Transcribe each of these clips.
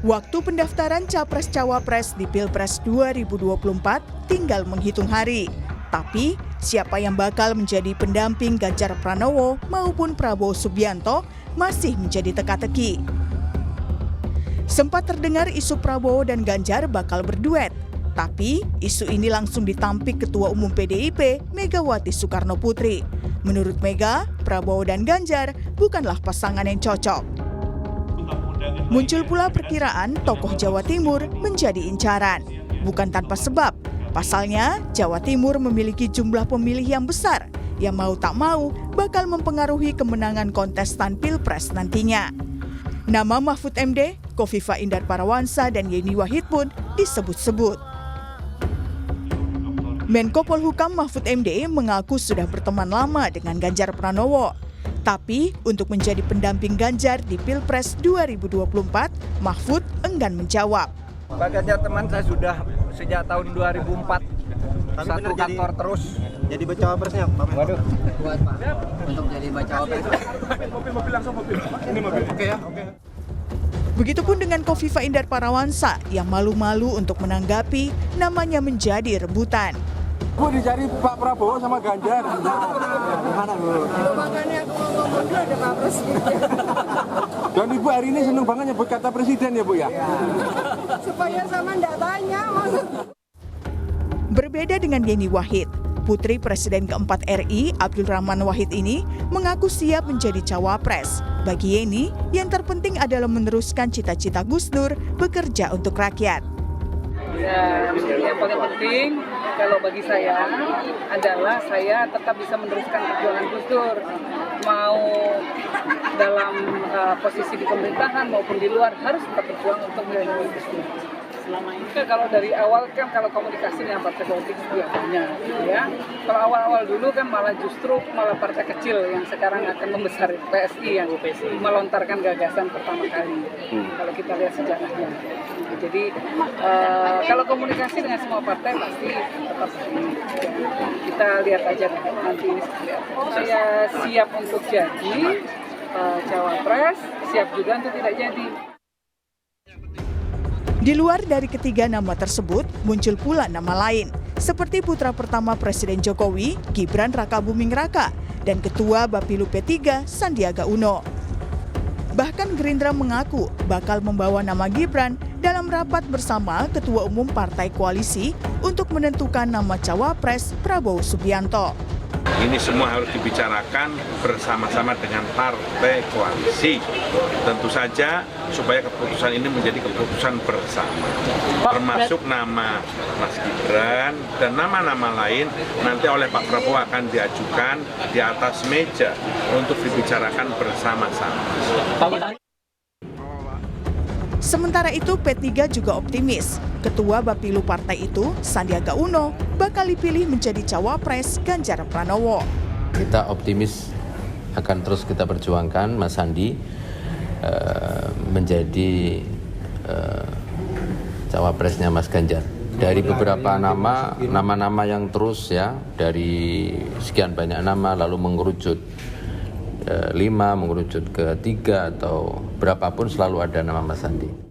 Waktu pendaftaran Capres-Cawapres di Pilpres 2024 tinggal menghitung hari. Tapi, siapa yang bakal menjadi pendamping Ganjar Pranowo maupun Prabowo Subianto masih menjadi teka-teki. Sempat terdengar isu Prabowo dan Ganjar bakal berduet. Tapi, isu ini langsung ditampik Ketua Umum PDIP, Megawati Soekarnoputri. Menurut Mega, Prabowo dan Ganjar bukanlah pasangan yang cocok. Muncul pula perkiraan tokoh Jawa Timur menjadi incaran. Bukan tanpa sebab. Pasalnya, Jawa Timur memiliki jumlah pemilih yang besar yang mau tak mau bakal mempengaruhi kemenangan kontestan Pilpres nantinya. Nama Mahfud MD, Kofifa Indar Parawansa, dan Yeni Wahid pun disebut-sebut. Menko Polhukam Mahfud MD mengaku sudah berteman lama dengan Ganjar Pranowo. Tapi untuk menjadi pendamping Ganjar di Pilpres 2024, Mahfud enggan menjawab. Pak Ganjar teman saya sudah sejak tahun 2004. Tapi satu kantor terus. Jadi bacawa presnya, Pak. Waduh. Buat Pak, untuk jadi bacawa pres. Mobil langsung mobil. Ini mobil. Oke ya, oke. Begitupun dengan Kofifa Indar Parawansa yang malu-malu untuk menanggapi namanya menjadi rebutan. Bu, dicari Pak Prabowo sama Ganjar. Gimana Bu? Makanya aku mau ngomong dulu ada Pak Presiden. Dan Ibu hari ini seneng banget nyebut kata presiden ya Bu ya? Supaya sama ndak tanya maksud. Berbeda dengan Yeni Wahid, putri Presiden keempat RI Abdul Rahman Wahid ini mengaku siap menjadi cawapres. Bagi Yeni, yang terpenting adalah meneruskan cita-cita Gus Dur bekerja untuk rakyat. Ya, yang paling penting kalau bagi saya adalah saya tetap bisa meneruskan perjuangan Gus Dur, mau dalam posisi di pemerintahan maupun di luar harus tetap berjuang untuk melindungi Gus Dur. Selama ini kalau dari awal kan kalau komunikasi dengan partai politik biasanya, ya. Kalau awal-awal dulu kan malah justru partai kecil yang sekarang akan membesar PSI yang melontarkan gagasan pertama kali. Kalau kita lihat sejarahnya. Jadi kalau komunikasi dengan semua partai pasti tetap kita lihat aja nanti ini seperti apa. Saya siap untuk jadi cawapres, siap juga untuk tidak jadi. Di luar dari ketiga nama tersebut, muncul pula nama lain, seperti putra pertama Presiden Jokowi, Gibran Rakabuming Raka, dan Ketua Bapilu P3, Sandiaga Uno. Bahkan Gerindra mengaku bakal membawa nama Gibran dalam rapat bersama Ketua Umum Partai Koalisi untuk menentukan nama Cawapres Prabowo Subianto. Ini semua harus dibicarakan bersama-sama dengan partai koalisi. Tentu saja supaya keputusan ini menjadi keputusan bersama. Termasuk nama Mas Gibran dan nama-nama lain nanti oleh Pak Prabowo akan diajukan di atas meja untuk dibicarakan bersama-sama. Sementara itu, P3 juga optimis. Ketua Bapilu partai itu, Sandiaga Uno, bakal dipilih menjadi cawapres Ganjar Pranowo. Kita optimis akan terus kita perjuangkan Mas Sandi menjadi cawapresnya Mas Ganjar. Dari beberapa nama yang terus ya, dari sekian banyak nama lalu mengerucut 5, mengerucut ke 3 atau berapapun selalu ada nama Mas Sandi.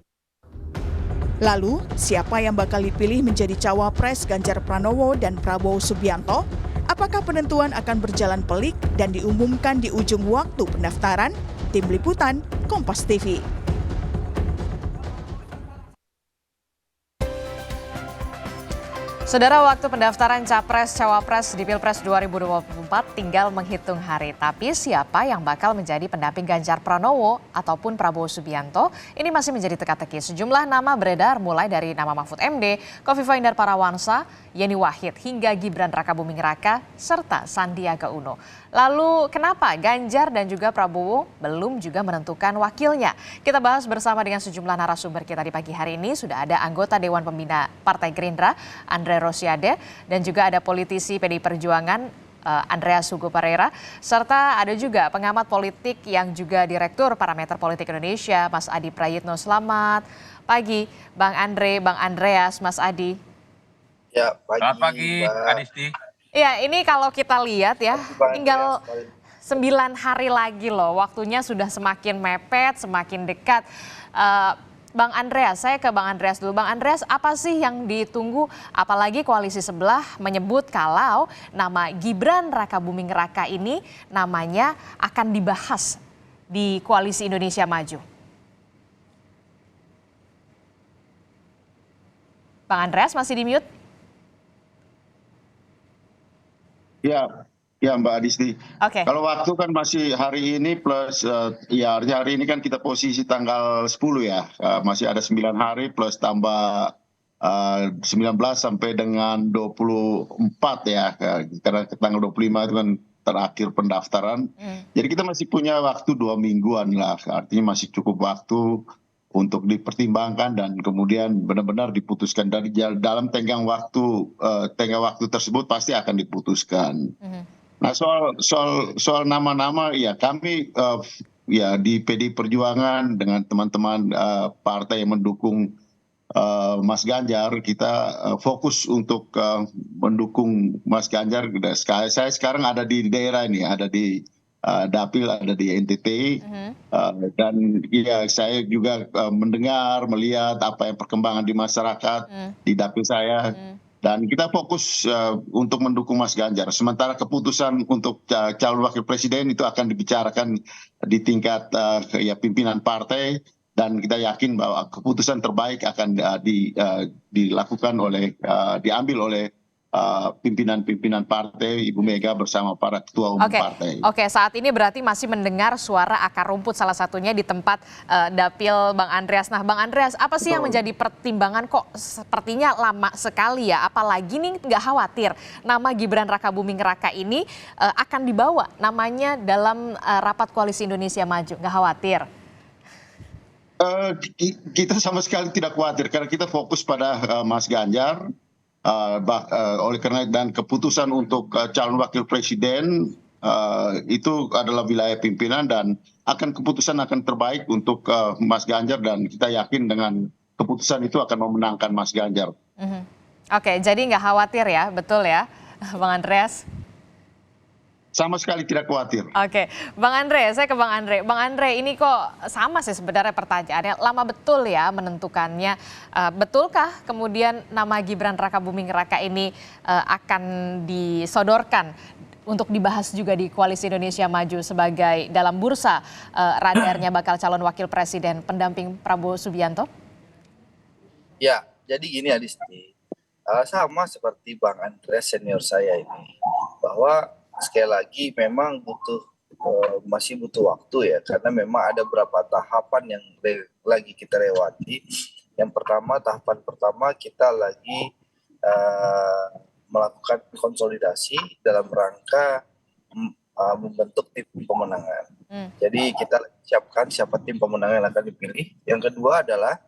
Lalu, siapa yang bakal dipilih menjadi cawapres Ganjar Pranowo dan Prabowo Subianto? Apakah penentuan akan berjalan pelik dan diumumkan di ujung waktu pendaftaran? Tim Liputan, Kompas TV. Saudara, waktu pendaftaran Capres-Cawapres di Pilpres 2024 tinggal menghitung hari. Tapi siapa yang bakal menjadi pendamping Ganjar Pranowo ataupun Prabowo Subianto ini masih menjadi teka-teki. Sejumlah nama beredar mulai dari nama Mahfud MD, Kofifa Indar Parawansa, Yeni Wahid hingga Gibran Rakabuming Raka serta Sandiaga Uno. Lalu kenapa Ganjar dan juga Prabowo belum juga menentukan wakilnya? Kita bahas bersama dengan sejumlah narasumber kita di pagi hari ini. Sudah ada anggota Dewan Pembina Partai Gerindra, Andre Rosiade, dan juga ada politisi PDI Perjuangan, Andreas Hugo Pereira, serta ada juga pengamat politik yang juga Direktur Parameter Politik Indonesia, Mas Adi Prayitno. Selamat pagi, Bang Andre, Bang Andreas, Mas Adi. Ya, selamat pagi, Adisti. Ya, ini kalau kita lihat ya, tinggal 9 hari lagi loh, waktunya sudah semakin mepet, semakin dekat. Bang Andreas, saya ke Bang Andreas dulu. Bang Andreas, apa sih yang ditunggu, apalagi koalisi sebelah menyebut kalau nama Gibran Rakabuming Raka ini namanya akan dibahas di Koalisi Indonesia Maju. Bang Andreas masih di mute? Ya Mbak Adisti. Oke. Kalau waktu kan masih hari ini plus ya hari ini kan kita posisi tanggal 10 ya. Masih ada 9 hari plus tambah 19 sampai dengan 24 ya. Karena tanggal 25 itu kan terakhir pendaftaran. Jadi kita masih punya waktu 2 mingguan lah. Artinya masih cukup waktu untuk dipertimbangkan dan kemudian benar-benar diputuskan dari dalam tenggang waktu tersebut pasti akan diputuskan. Nah soal nama-nama ya kami ya di PDI Perjuangan dengan teman-teman partai yang mendukung Mas Ganjar kita fokus untuk mendukung Mas Ganjar. Saya sekarang ada di daerah ini, ada di Dapil, ada di NTT dan ya saya juga mendengar melihat apa yang perkembangan di masyarakat di Dapil saya. Dan kita fokus untuk mendukung Mas Ganjar. Sementara keputusan untuk calon wakil presiden itu akan dibicarakan di tingkat pimpinan partai. Dan kita yakin bahwa keputusan terbaik akan diambil oleh pimpinan-pimpinan partai, Ibu Mega bersama para ketua umum partai. Oke, saat ini berarti masih mendengar suara akar rumput salah satunya di tempat Dapil Bang Andreas. Nah Bang Andreas, apa sih yang menjadi pertimbangan kok sepertinya lama sekali ya? Apalagi nih nggak khawatir nama Gibran Rakabuming Raka ini akan dibawa namanya dalam rapat Koalisi Indonesia Maju, nggak khawatir? Kita sama sekali tidak khawatir karena kita fokus pada Mas Ganjar. Oleh karena dan keputusan untuk calon wakil presiden itu adalah wilayah pimpinan dan keputusan akan terbaik untuk Mas Ganjar dan kita yakin dengan keputusan itu akan memenangkan Mas Ganjar. Oke, jadi nggak khawatir ya, betul ya Bang Andreas? Sama sekali tidak khawatir. Oke, Bang Andre, saya ke Bang Andre. Bang Andre, ini kok sama sih sebenarnya pertanyaannya. Lama betul ya menentukannya. Betulkah kemudian nama Gibran Rakabuming Raka ini akan disodorkan untuk dibahas juga di Koalisi Indonesia Maju sebagai dalam bursa radarnya bakal calon wakil presiden pendamping Prabowo Subianto? Ya, jadi gini Adisti. Sama seperti Bang Andre senior saya ini. Bahwa sekali lagi memang masih butuh waktu ya karena memang ada beberapa tahapan yang lagi kita lewati. Yang pertama, tahapan pertama kita lagi melakukan konsolidasi dalam rangka membentuk tim pemenangan. Jadi kita siapkan siapa tim pemenangan yang akan dipilih. Yang kedua adalah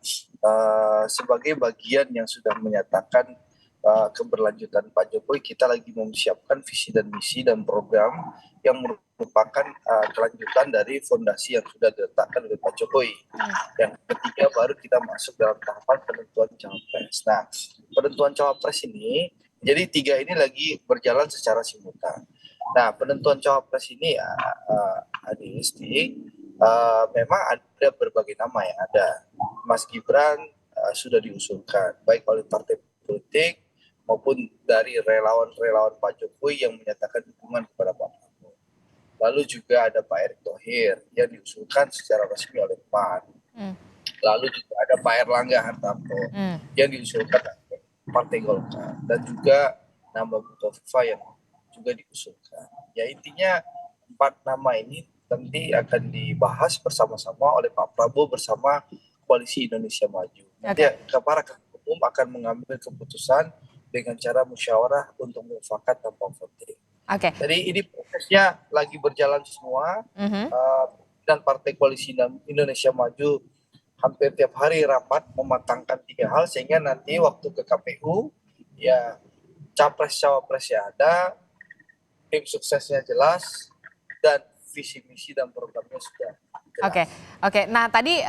sebagai bagian yang sudah menyatakan keberlanjutan Pak Jokowi, kita lagi mempersiapkan visi dan misi dan program yang merupakan kelanjutan dari fondasi yang sudah diletakkan oleh Pak Jokowi. Yang ketiga baru kita masuk dalam tahapan penentuan cawapres. Nah, penentuan cawapres ini, jadi tiga ini lagi berjalan secara simultan. Nah, penentuan cawapres ini ya, Adisti, memang ada berbagai nama yang ada. Mas Gibran sudah diusulkan, baik oleh partai politik, maupun dari relawan-relawan Pak Jokowi yang menyatakan dukungan kepada Pak Prabowo. Lalu juga ada Pak Erick Thohir yang diusulkan secara resmi oleh PAN. Lalu juga ada Pak Erlangga Hartarto yang diusulkan oleh Partai Golkar. Dan juga nama Bu Kofifa yang juga diusulkan. Ya intinya 4 nama ini nanti akan dibahas bersama-sama oleh Pak Prabowo bersama Koalisi Indonesia Maju. Nanti para ketua umum akan mengambil keputusan dengan cara musyawarah untuk mufakat tanpa voting. Jadi ini prosesnya lagi berjalan semua. Dan Partai Koalisi Indonesia Maju hampir tiap hari rapat mematangkan 3 hal sehingga nanti waktu ke KPU ya capres-cawapresnya ada, tim suksesnya jelas dan visi misi dan programnya sudah jelas. Oke. Nah tadi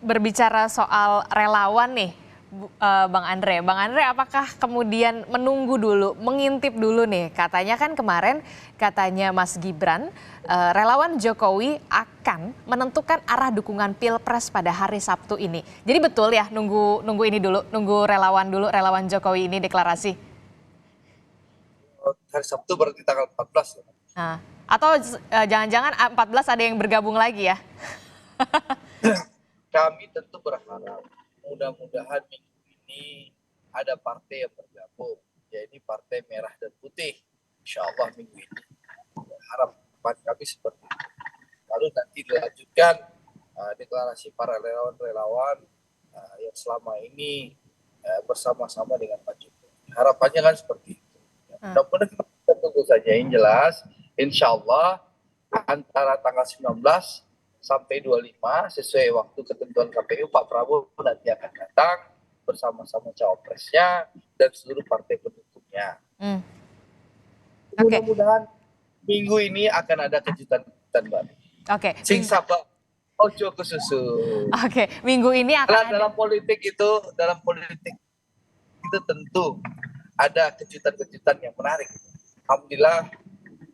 berbicara soal relawan nih, Bang Andre, apakah kemudian menunggu dulu, mengintip dulu nih? Katanya kan kemarin, katanya Mas Gibran, relawan Jokowi akan menentukan arah dukungan Pilpres pada hari Sabtu ini. Jadi betul ya, nunggu ini dulu, nunggu relawan Jokowi ini deklarasi. Hari Sabtu berarti tanggal 14 ya. Nah, atau jangan-jangan 14 ada yang bergabung lagi ya? Kami tentu berharap mudah-mudahan minggu ini ada partai yang bergabung, yaitu Partai Merah dan Putih. Insya Allah minggu ini. Harapan kami seperti itu. Lalu nanti dilanjutkan deklarasi para relawan-relawan yang selama ini bersama-sama dengan Pak Jokowi. Harapannya kan seperti itu. Mudah-mudahan kita tunggu saja. Yang jelas, insya Allah antara tanggal 19 sampai 25 sesuai waktu ketentuan KPU, Pak Prabowo nanti akan datang bersama-sama cawapresnya dan seluruh partai pendukungnya. Mudah-mudahan minggu ini akan ada kejutan-kejutan baru. Oke. Sing sabar, ojo ke susu. Oke, minggu ini akan dalam politik itu tentu ada kejutan-kejutan yang menarik. Alhamdulillah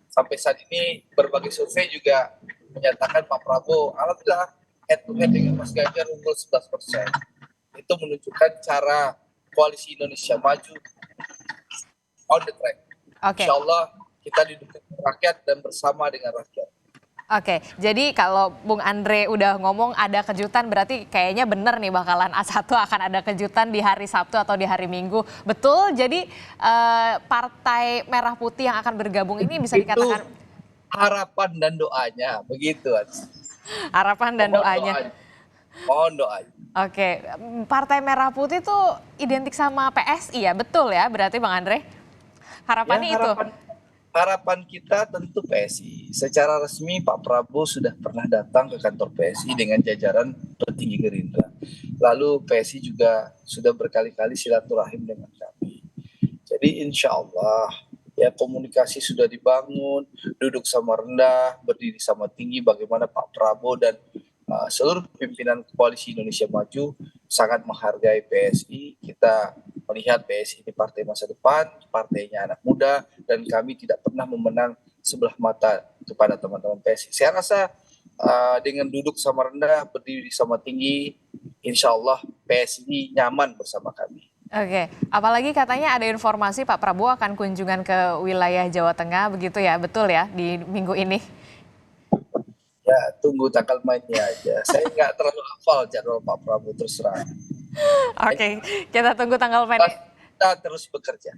sampai saat ini berbagai survei juga menyatakan Pak Prabowo, alhamdulillah head to head dengan Mas Ganjar unggul 11%. Itu menunjukkan cara koalisi Indonesia Maju on the track. Insya Allah kita didukung rakyat dan bersama dengan rakyat. Oke, jadi kalau Bung Andre udah ngomong ada kejutan, berarti kayaknya bener nih bakalan A1 akan ada kejutan di hari Sabtu atau di hari Minggu. Betul, jadi Partai Merah Putih yang akan bergabung ini bisa dikatakan harapan dan doanya, begitu. Harapan dan doanya. Mohon doanya. Oke, Partai Merah Putih itu identik sama PSI ya, betul ya berarti Bang Andre? Harapannya ya, itu? Harapan kita tentu PSI. Secara resmi Pak Prabowo sudah pernah datang ke kantor PSI dengan jajaran petinggi Gerindra. Lalu PSI juga sudah berkali-kali silaturahim dengan kami. Jadi insya Allah ya komunikasi sudah dibangun, duduk sama rendah, berdiri sama tinggi bagaimana Pak Prabowo dan seluruh pimpinan koalisi Indonesia Maju sangat menghargai PSI. Kita melihat PSI ini partai masa depan, partainya anak muda, dan kami tidak pernah memenang sebelah mata kepada teman-teman PSI. Saya rasa dengan duduk sama rendah, berdiri sama tinggi, insya Allah PSI nyaman bersama kami. Oke, apalagi katanya ada informasi Pak Prabowo akan kunjungan ke wilayah Jawa Tengah, begitu ya, betul ya di minggu ini? Ya, tunggu tanggal mainnya aja. Saya nggak terlalu hafal jadwal Pak Prabowo, terus terang. Oke, kita tunggu tanggal mainnya. Kita terus bekerja,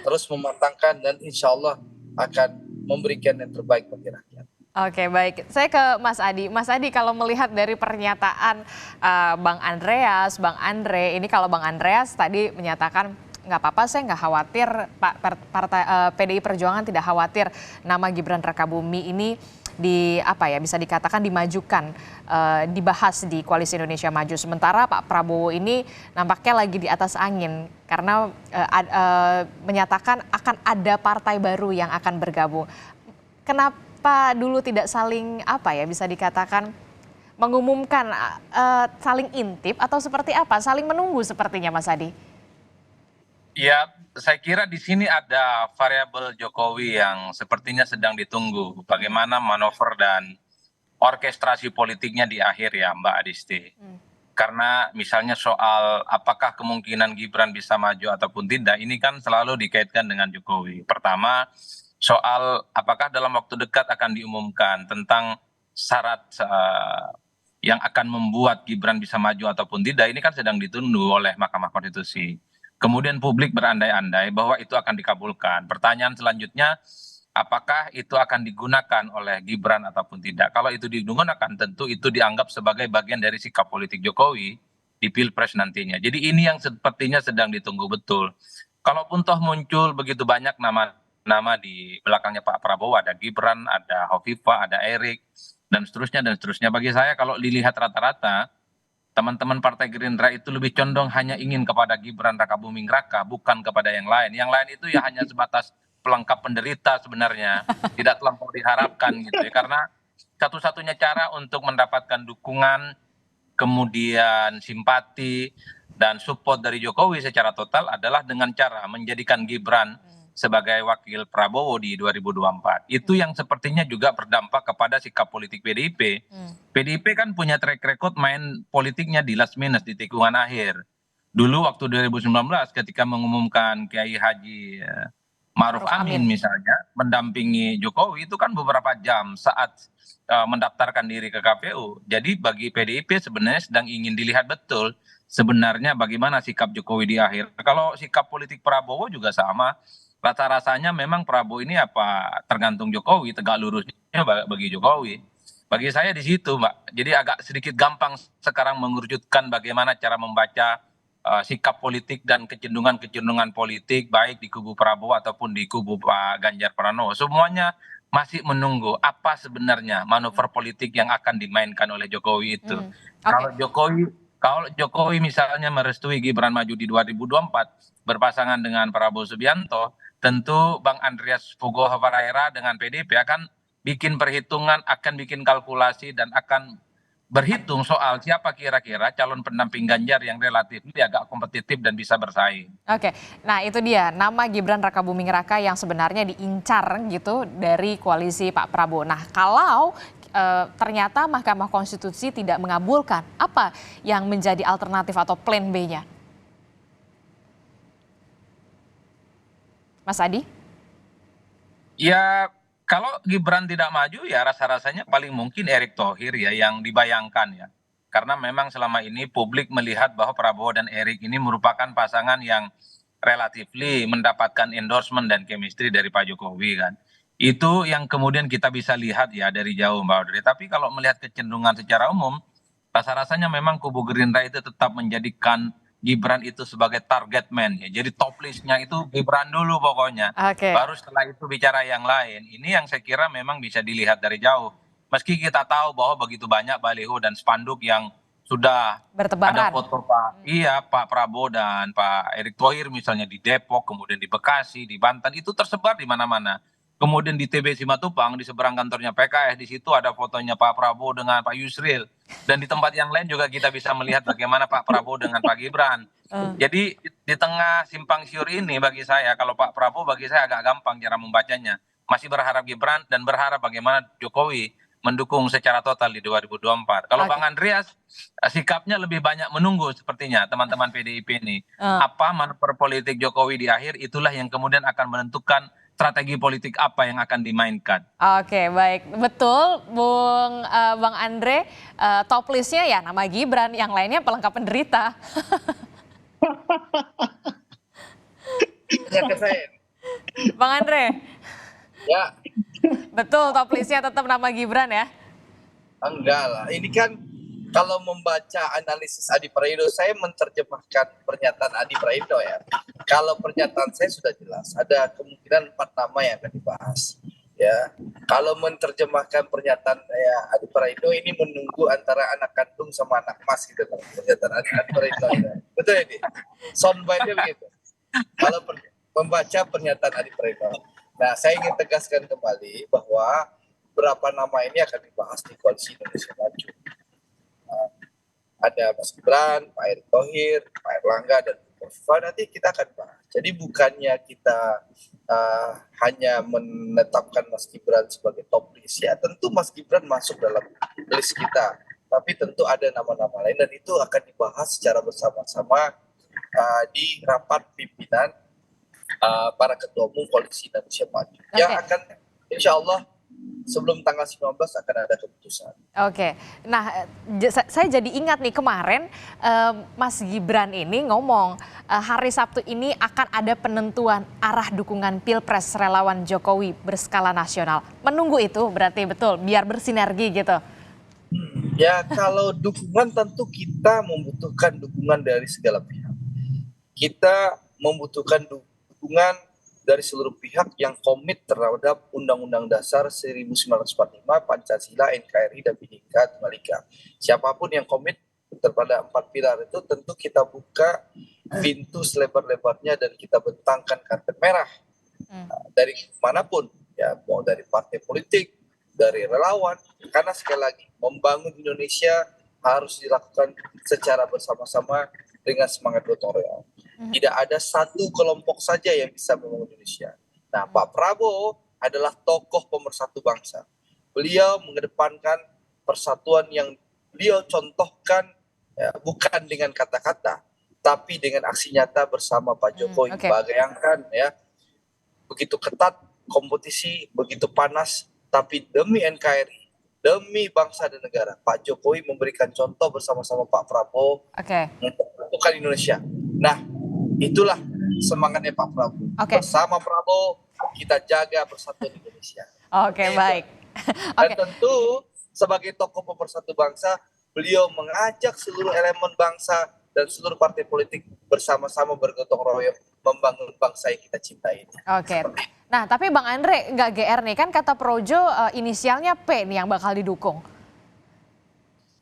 terus mematangkan dan insya Allah akan memberikan yang terbaik bagi rakyat. Oke, baik. Saya ke Mas Adi. Mas Adi, kalau melihat dari pernyataan Bang Andreas, Bang Andre, ini kalau Bang Andreas tadi menyatakan nggak apa-apa, saya nggak khawatir, Partai PDI Perjuangan tidak khawatir nama Gibran Rakabumi ini bisa dikatakan dimajukan, dibahas di Koalisi Indonesia Maju. Sementara Pak Prabowo ini nampaknya lagi di atas angin karena menyatakan akan ada partai baru yang akan bergabung. Kenapa dulu tidak saling bisa dikatakan mengumumkan, saling intip atau seperti apa? Saling menunggu sepertinya, Mas Adi. Ya, saya kira di sini ada variabel Jokowi yang sepertinya sedang ditunggu. Bagaimana manuver dan orkestrasi politiknya di akhir ya, Mbak Adisti. Karena misalnya soal apakah kemungkinan Gibran bisa maju ataupun tidak, ini kan selalu dikaitkan dengan Jokowi. Pertama, soal apakah dalam waktu dekat akan diumumkan tentang syarat yang akan membuat Gibran bisa maju ataupun tidak, ini kan sedang ditunggu oleh Mahkamah Konstitusi. Kemudian publik berandai-andai bahwa itu akan dikabulkan. Pertanyaan selanjutnya, apakah itu akan digunakan oleh Gibran ataupun tidak? Kalau itu digunakan, tentu itu dianggap sebagai bagian dari sikap politik Jokowi di Pilpres nantinya. Jadi ini yang sepertinya sedang ditunggu betul. Kalaupun toh muncul begitu banyak nama di belakangnya Pak Prabowo, ada Gibran, ada Hovifah, ada Erik, dan seterusnya dan seterusnya. Bagi saya kalau dilihat rata-rata, teman-teman Partai Gerindra itu lebih condong hanya ingin kepada Gibran Rakabuming Raka, bukan kepada yang lain. Yang lain itu ya hanya sebatas pelengkap penderita sebenarnya, tidak terlampau diharapkan gitu ya. Karena satu-satunya cara untuk mendapatkan dukungan, kemudian simpati, dan support dari Jokowi secara total adalah dengan cara menjadikan Gibran sebagai wakil Prabowo di 2024. Itu yang sepertinya juga berdampak kepada sikap politik PDIP. PDIP kan punya track record main politiknya di last minute, di tikungan akhir. Dulu waktu 2019 ketika mengumumkan Kiai Haji Ma'ruf Amin misalnya mendampingi Jokowi, itu kan beberapa jam saat mendaftarkan diri ke KPU. Jadi bagi PDIP sebenarnya sedang ingin dilihat betul sebenarnya bagaimana sikap Jokowi di akhir. Kalau sikap politik Prabowo juga sama. Rasa-rasanya memang Prabowo ini tergantung Jokowi, tegak lurusnya bagi Jokowi. Bagi saya di situ, Mbak. Jadi agak sedikit gampang sekarang mengerucutkan bagaimana cara membaca sikap politik dan kecenderungan-kecenderungan politik baik di kubu Prabowo ataupun di kubu Pak Ganjar Pranowo. Semuanya masih menunggu apa sebenarnya manuver politik yang akan dimainkan oleh Jokowi itu. Kalau Jokowi misalnya merestui Gibran maju di 2024 berpasangan dengan Prabowo Subianto, tentu Bang Andreas Fugoha Faraira dengan PDIP akan bikin perhitungan, akan bikin kalkulasi dan akan berhitung soal siapa kira-kira calon pendamping Ganjar yang relatif agak kompetitif dan bisa bersaing. Oke, nah itu dia nama Gibran Rakabuming Raka yang sebenarnya diincar gitu dari koalisi Pak Prabowo. Nah kalau ternyata Mahkamah Konstitusi tidak mengabulkan, apa yang menjadi alternatif atau plan B-nya? Mas Adi? Ya kalau Gibran tidak maju ya rasa-rasanya paling mungkin Erick Thohir ya yang dibayangkan ya. Karena memang selama ini publik melihat bahwa Prabowo dan Erick ini merupakan pasangan yang relatifly mendapatkan endorsement dan chemistry dari Pak Jokowi kan. Itu yang kemudian kita bisa lihat ya dari jauh Mbak Audrey. Tapi kalau melihat kecenderungan secara umum, rasa-rasanya memang kubu Gerindra itu tetap menjadikan Gibran itu sebagai target man ya. Jadi top listnya itu Gibran dulu pokoknya. Baru setelah itu bicara yang lain. Ini yang saya kira memang bisa dilihat dari jauh. Meski kita tahu bahwa begitu banyak baliho dan spanduk yang sudah bertebaran. Ada foto Pak Prabowo dan Pak Erick Thohir misalnya di Depok, kemudian di Bekasi, di Banten itu tersebar di mana-mana. Kemudian di TB Simatupang di seberang kantornya PKS di situ ada fotonya Pak Prabowo dengan Pak Yusril dan di tempat yang lain juga kita bisa melihat bagaimana Pak Prabowo dengan Pak Gibran. Jadi di tengah simpang siur ini bagi saya kalau Pak Prabowo bagi saya agak gampang cara membacanya. Masih berharap Gibran dan berharap bagaimana Jokowi mendukung secara total di 2024. Kalau Bang Andreas sikapnya lebih banyak menunggu sepertinya teman-teman PDIP ini. Apa manuver politik Jokowi di akhir itulah yang kemudian akan menentukan strategi politik apa yang akan dimainkan. Oke, baik. Betul, Bang Andre, top listnya ya nama Gibran, yang lainnya pelengkap penderita. Bang Andre. Ya. Betul, top listnya tetap nama Gibran ya? Enggak lah, ini kan kalau membaca analisis Adi Praitno, saya menerjemahkan pernyataan Adi Praitno ya. Kalau pernyataan saya sudah jelas, ada kemungkinan 4 nama yang akan dibahas. Ya, kalau menerjemahkan pernyataan Adi Praitno ini menunggu antara anak kandung sama anak mas gitu loh. Pernyataan Adi Praitno ya. Betul ini, soundbite-nya begitu. Kalau membaca pernyataan Adi Praitno, nah saya ingin tegaskan kembali bahwa berapa nama ini akan dibahas di Koalisi Indonesia Maju. Ada Mas Gibran, Pak Erick Thohir, Pak Erlangga, dan Bu Kofifa, nanti kita akan bahas. Jadi bukannya kita hanya menetapkan Mas Gibran sebagai top list, ya tentu Mas Gibran masuk dalam list kita. Tapi tentu ada nama-nama lain dan itu akan dibahas secara bersama-sama di rapat pimpinan para ketua umum Koalisi Indonesia Maju. Yang akan insya Allah sebelum tanggal 19 akan ada keputusan. Oke, nah saya jadi ingat nih kemarin Mas Gibran ini ngomong hari Sabtu ini akan ada penentuan arah dukungan Pilpres relawan Jokowi berskala nasional. Menunggu itu berarti betul biar bersinergi gitu. Ya kalau dukungan tentu kita membutuhkan dukungan dari segala pihak. Kita membutuhkan dukungan dari seluruh pihak yang komit terhadap Undang-Undang Dasar 1945, Pancasila, NKRI, dan Bhinneka Tunggal Ika. Siapapun yang komit terhadap 4 pilar itu tentu kita buka pintu selebar-lebarnya dan kita bentangkan karpet merah dari manapun, ya mau dari partai politik, dari relawan, karena sekali lagi membangun Indonesia harus dilakukan secara bersama-sama dengan semangat gotong royong. Tidak ada satu kelompok saja yang bisa membangun Indonesia. Nah, Pak Prabowo adalah tokoh pemersatu bangsa. Beliau mengedepankan persatuan yang beliau contohkan bukan dengan kata-kata, tapi dengan aksi nyata bersama Pak Jokowi. Bayangkan ya, begitu ketat kompetisi, begitu panas, tapi demi NKRI, demi bangsa dan negara, Pak Jokowi memberikan contoh bersama-sama Pak Prabowo untuk mempertahankan Indonesia. Nah, itulah semangatnya Pak Prabowo. Bersama Prabowo kita jaga persatuan Indonesia. Baik. Dan tentu sebagai tokoh pemersatu bangsa, beliau mengajak seluruh elemen bangsa dan seluruh partai politik bersama-sama bergotong royong membangun bangsa yang kita cintai. Nah, tapi Bang Andre nggak GR nih, kan kata Projo inisialnya P nih yang bakal didukung.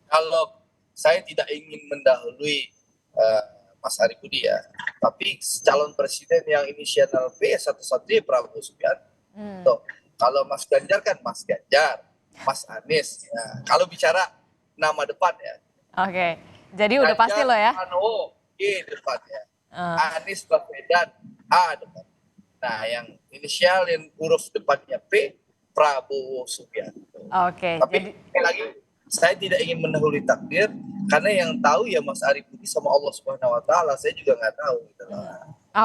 Kalau saya tidak ingin mendahului Mas Ari Budi ya, tapi calon presiden yang inisial P satu-satunya Prabowo Subianto. Kalau Mas Ganjar kan Mas Ganjar, Mas Anies. Nah, kalau bicara nama depan ya. Jadi udah pasti lo ya. Pranowo G depannya. Anies Baswedan A depan. Nah, yang inisial yang huruf depannya P, Prabowo Subianto. Tapi sekali lagi saya tidak ingin mendahului takdir, karena yang tahu ya Mas Ari Budi sama Allah Subhanahu Wa Taala. Saya juga nggak tahu. Gitu.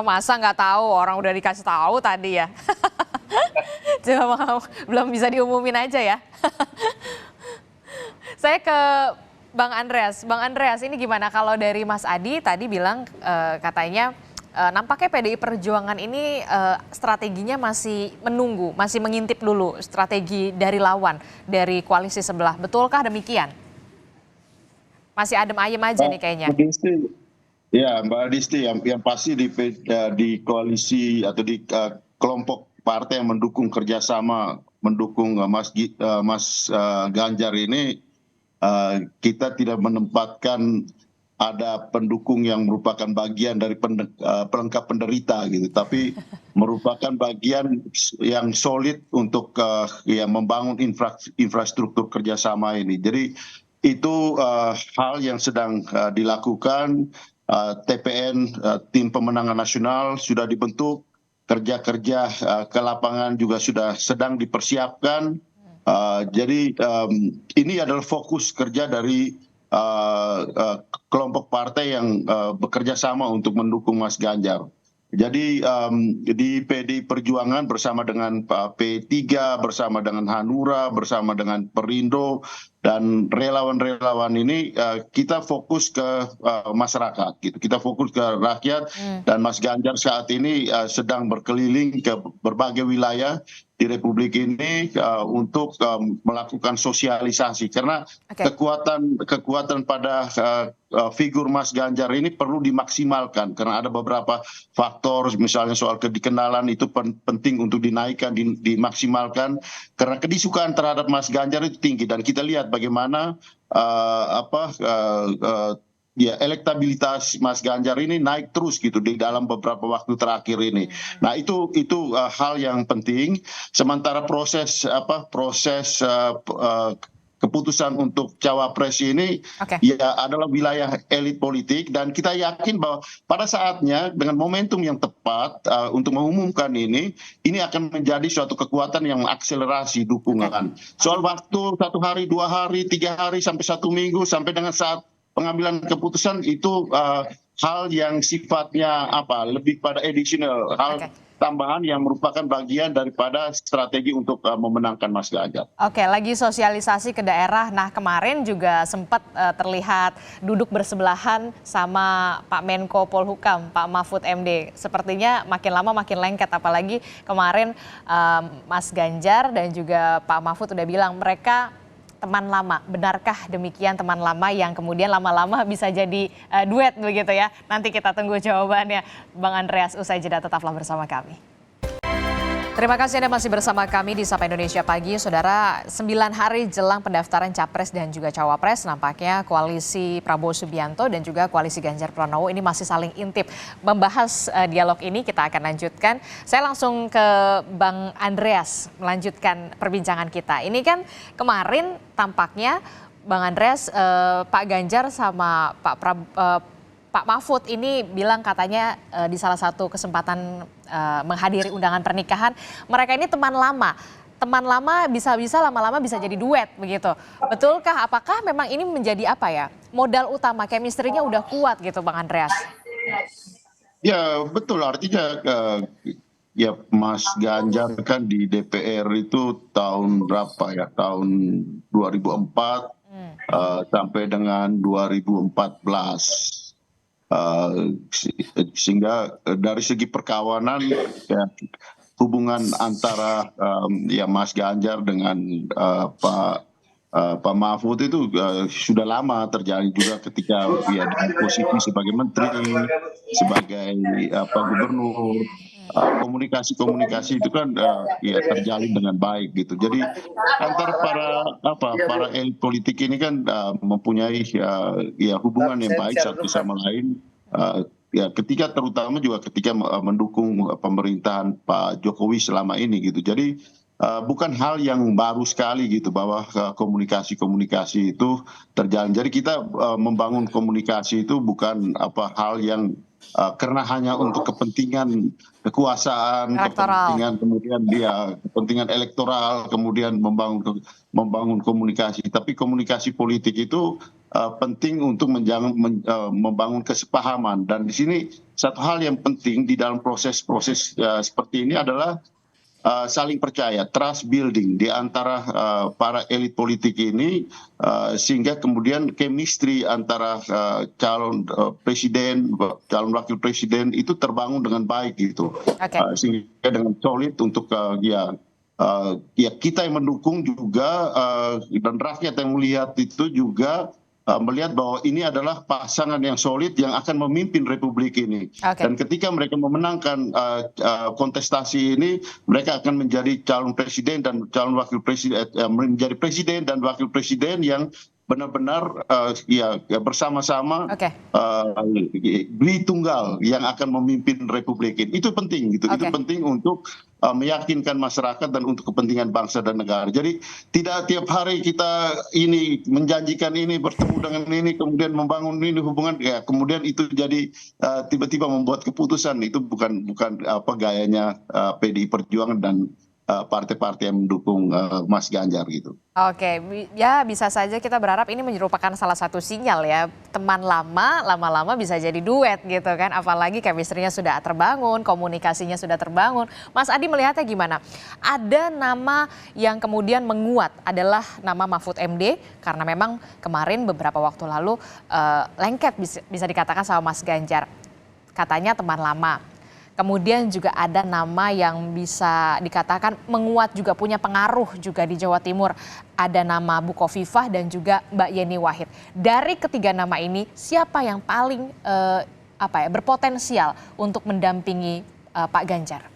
Masa nggak tahu? Orang udah dikasih tahu tadi ya. Cuma belum bisa diumumin aja ya. Saya ke Bang Andreas. Bang Andreas, ini gimana kalau dari Mas Adi tadi bilang katanya nampaknya PDI Perjuangan ini strateginya masih menunggu, masih mengintip dulu strategi dari lawan, dari koalisi sebelah. Betulkah demikian? Masih adem ayem aja nih kayaknya. Ya, Mbak Adisti, yang pasti di koalisi atau di kelompok partai yang mendukung kerjasama, mendukung Mas Ganjar ini, kita tidak menempatkan ada pendukung yang merupakan bagian dari pelengkap penderita gitu, tapi merupakan bagian yang solid untuk membangun infrastruktur kerjasama ini. Jadi itu hal yang sedang dilakukan. TPN, tim pemenangan nasional, sudah dibentuk, kerja-kerja ke lapangan juga sudah sedang dipersiapkan. Jadi ini adalah fokus kerja dari kelompok partai yang bekerja sama untuk mendukung Mas Ganjar. Jadi di PDI Perjuangan bersama dengan P3, bersama dengan Hanura, bersama dengan Perindo, dan relawan-relawan ini kita fokus ke masyarakat, gitu. Kita fokus ke rakyat, dan Mas Ganjar saat ini sedang berkeliling ke berbagai wilayah di Republik ini untuk melakukan sosialisasi, karena kekuatan pada figur Mas Ganjar ini perlu dimaksimalkan, karena ada beberapa faktor, misalnya soal kedikenalan itu penting untuk dinaikkan, dimaksimalkan, karena kedisukaan terhadap Mas Ganjar itu tinggi, dan kita lihat bagaimana elektabilitas Mas Ganjar ini naik terus gitu di dalam beberapa waktu terakhir ini. Nah, itu hal yang penting. Sementara proses keputusan untuk cawapres ini ya adalah wilayah elit politik, dan kita yakin bahwa pada saatnya dengan momentum yang tepat untuk mengumumkan ini akan menjadi suatu kekuatan yang mengakselerasi dukungan. Soal waktu 1 hari, 2 hari, 3 hari, sampai 1 minggu, sampai dengan saat pengambilan keputusan itu hal yang sifatnya lebih pada additional, hal tambahan yang merupakan bagian daripada strategi untuk memenangkan Mas Ganjar. Lagi sosialisasi ke daerah. Nah, kemarin juga sempat terlihat duduk bersebelahan sama Pak Menko Polhukam, Pak Mahfud MD. Sepertinya makin lama makin lengket, apalagi kemarin Mas Ganjar dan juga Pak Mahfud udah bilang mereka teman lama. Benarkah demikian, teman lama yang kemudian lama-lama bisa jadi duet begitu ya? Nanti kita tunggu jawabannya. Bang Andreas, usai jeda tetaplah bersama kami. Terima kasih Anda masih bersama kami di Sapa Indonesia Pagi. Saudara, 9 hari jelang pendaftaran Capres dan juga Cawapres, nampaknya koalisi Prabowo Subianto dan juga koalisi Ganjar Pranowo ini masih saling intip. Membahas dialog ini kita akan lanjutkan. Saya langsung ke Bang Andreas melanjutkan perbincangan kita. Ini kan kemarin tampaknya Bang Andreas, Pak Ganjar sama Pak Mahfud ini bilang katanya di salah satu kesempatan menghadiri undangan pernikahan, mereka ini teman lama. Teman lama bisa-bisa lama-lama bisa jadi duet begitu. Betulkah? Apakah memang ini menjadi apa ya? Modal utama, chemistry-nya udah kuat gitu Bang Andreas? Ya betul, artinya ya Mas Ganjar kan di DPR itu tahun berapa ya? Tahun 2004 sampai dengan 2014. Sehingga dari segi perkawanan ya, hubungan antara ya Mas Ganjar dengan Pak Mahfud itu sudah lama terjadi juga ketika dia dengan posisi sebagai menteri, sebagai gubernur. Komunikasi itu kan ya terjalin dengan baik gitu. Jadi antara para elit politik ini kan mempunyai ya hubungan yang baik satu sama lain. Ya ketika terutama juga ketika mendukung pemerintahan Pak Jokowi selama ini gitu. Jadi bukan hal yang baru sekali gitu bahwa komunikasi itu terjalin. Jadi kita membangun komunikasi itu bukan hal yang karena hanya untuk kepentingan kekuasaan, kepentingan kemudian kepentingan elektoral, kemudian membangun komunikasi. Tapi komunikasi politik itu penting untuk membangun kesepahaman. Dan di sini satu hal yang penting di dalam proses-proses seperti ini adalah saling percaya, trust building di antara para elit politik ini, sehingga kemudian chemistry antara calon presiden, calon wakil presiden itu terbangun dengan baik gitu, sehingga dengan solid untuk ya kita yang mendukung juga dan rakyat yang melihat itu juga melihat bahwa ini adalah pasangan yang solid yang akan memimpin republik ini. Dan ketika mereka memenangkan kontestasi ini, mereka akan menjadi calon presiden dan calon wakil presiden, menjadi presiden dan wakil presiden yang benar-benar bersama-sama beli tunggal yang akan memimpin republik ini. Itu penting gitu. Itu penting untuk meyakinkan masyarakat dan untuk kepentingan bangsa dan negara. Jadi tidak tiap hari kita ini menjanjikan ini, bertemu dengan ini, kemudian membangun ini hubungan, ya kemudian itu jadi tiba-tiba membuat keputusan. Itu bukan gayanya PDI Perjuangan dan partai-partai yang mendukung Mas Ganjar gitu. Oke, ya bisa saja kita berharap ini merupakan salah satu sinyal ya, teman lama-lama bisa jadi duet gitu kan, apalagi chemistry-nya sudah terbangun, komunikasinya sudah terbangun. Mas Adi melihatnya gimana? Ada nama yang kemudian menguat adalah nama Mahfud MD, karena memang kemarin beberapa waktu lalu lengket bisa dikatakan sama Mas Ganjar, katanya teman lama. Kemudian juga ada nama yang bisa dikatakan menguat juga, punya pengaruh juga di Jawa Timur. Ada nama Bukofifa dan juga Mbak Yeni Wahid. Dari ketiga nama ini, siapa yang paling berpotensial untuk mendampingi Pak Ganjar?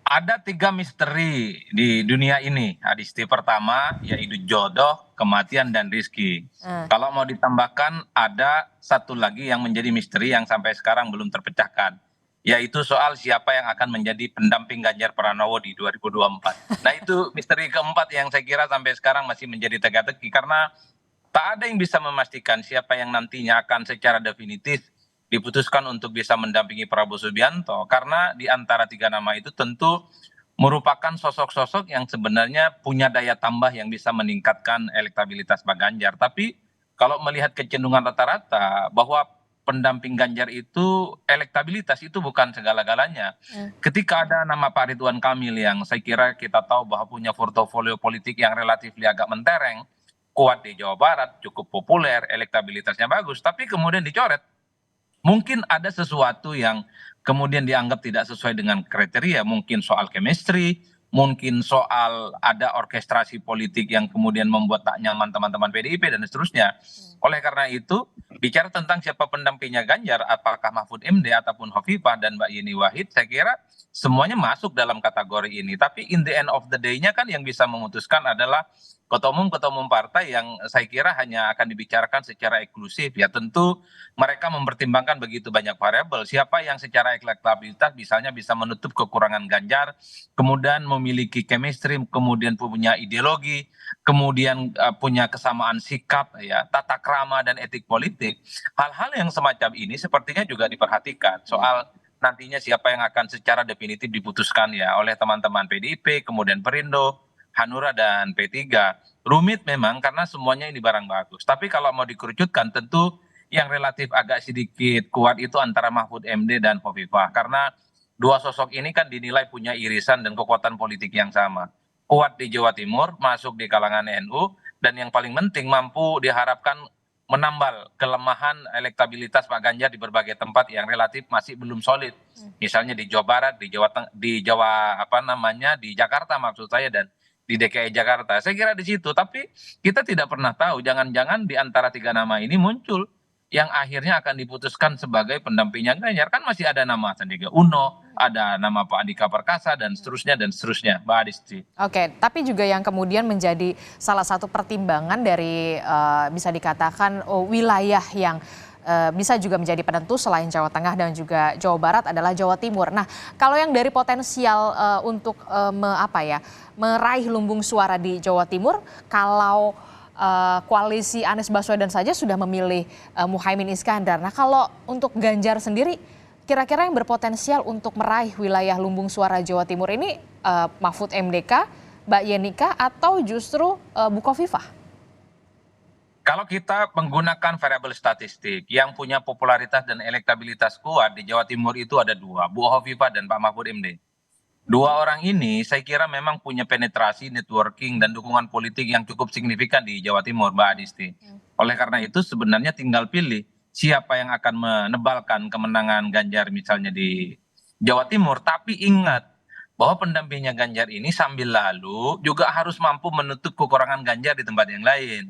Ada 3 misteri di dunia ini, Adisti. Pertama, yaitu jodoh, kematian, dan rizki. Kalau mau ditambahkan, ada satu lagi yang menjadi misteri yang sampai sekarang belum terpecahkan, yaitu soal siapa yang akan menjadi pendamping Ganjar Pranowo di 2024. Nah itu misteri keempat yang saya kira sampai sekarang masih menjadi teka-teki, karena tak ada yang bisa memastikan siapa yang nantinya akan secara definitif diputuskan untuk bisa mendampingi Prabowo Subianto, karena di antara 3 nama itu tentu merupakan sosok-sosok yang sebenarnya punya daya tambah yang bisa meningkatkan elektabilitas Pak Ganjar. Tapi kalau melihat kecenderungan rata-rata bahwa pendamping Ganjar itu elektabilitas itu bukan segala-galanya. Ketika ada nama Pak Ridwan Kamil yang saya kira kita tahu bahwa punya portofolio politik yang relatif agak mentereng, kuat di Jawa Barat, cukup populer, elektabilitasnya bagus, tapi kemudian dicoret. Mungkin ada sesuatu yang kemudian dianggap tidak sesuai dengan kriteria, mungkin soal chemistry, mungkin soal ada orkestrasi politik yang kemudian membuat tak nyaman teman-teman PDIP dan seterusnya. Oleh karena itu, bicara tentang siapa pendampingnya Ganjar, apakah Mahfud MD ataupun Hovifah dan Mbak Yeni Wahid, saya kira semuanya masuk dalam kategori ini. Tapi in the end of the day-nya kan yang bisa memutuskan adalah ketua umum partai yang saya kira hanya akan dibicarakan secara eksklusif. Ya tentu mereka mempertimbangkan begitu banyak variabel. Siapa yang secara elektabilitas misalnya bisa menutup kekurangan Ganjar, kemudian memiliki chemistry, kemudian punya ideologi, kemudian punya kesamaan sikap, ya, tata krama dan etik politik. Hal-hal yang semacam ini sepertinya juga diperhatikan soal nantinya siapa yang akan secara definitif diputuskan ya oleh teman-teman PDIP, kemudian Perindo, Hanura dan P3. Rumit memang karena semuanya ini barang bagus. Tapi kalau mau dikerucutkan tentu yang relatif agak sedikit kuat itu antara Mahfud MD dan Khofifah. Karena dua sosok ini kan dinilai punya irisan dan kekuatan politik yang sama. Kuat di Jawa Timur, masuk di kalangan NU, dan yang paling penting mampu diharapkan menambal kelemahan elektabilitas Pak Ganjar di berbagai tempat yang relatif masih belum solid. Misalnya di Jawa Barat, di Jakarta maksud saya, dan di DKI Jakarta. Saya kira di situ, tapi kita tidak pernah tahu, jangan-jangan di antara tiga nama ini muncul yang akhirnya akan diputuskan sebagai pendampingnya Ganjar. Kan masih ada nama Sandiaga Uno, ada nama Pak Andika Perkasa, dan seterusnya, Mbak Adisti. Oke, tapi juga yang kemudian menjadi salah satu pertimbangan dari bisa dikatakan wilayah yang bisa juga menjadi penentu selain Jawa Tengah dan juga Jawa Barat adalah Jawa Timur. Nah, kalau yang dari potensial untuk meraih lumbung suara di Jawa Timur, kalau koalisi Anies Baswedan saja sudah memilih Muhaimin Iskandar. Nah, kalau untuk Ganjar sendiri, kira-kira yang berpotensial untuk meraih wilayah lumbung suara Jawa Timur ini Mahfud MDK, Mbak Yenika, atau justru Bu Khofifah? Kalau kita menggunakan variabel statistik yang punya popularitas dan elektabilitas kuat di Jawa Timur itu ada dua, Bu Khofifah dan Pak Mahfud MD. Dua orang ini saya kira memang punya penetrasi, networking, dan dukungan politik yang cukup signifikan di Jawa Timur, Mbak Adisti. Oleh karena itu sebenarnya tinggal pilih siapa yang akan menebalkan kemenangan Ganjar misalnya di Jawa Timur. Tapi ingat bahwa pendampingnya Ganjar ini sambil lalu juga harus mampu menutup kekurangan Ganjar di tempat yang lain.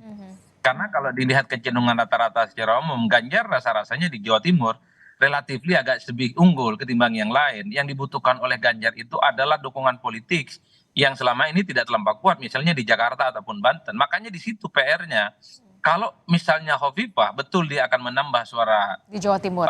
Karena kalau dilihat kecenderungan rata-rata secara umum, Ganjar rasa-rasanya di Jawa Timur relatif agak lebih unggul ketimbang yang lain. Yang dibutuhkan oleh Ganjar itu adalah dukungan politik yang selama ini tidak terlampau kuat, misalnya di Jakarta ataupun Banten. Makanya di situ PR-nya. Kalau misalnya Khofifah, betul dia akan menambah suara di Jawa Timur.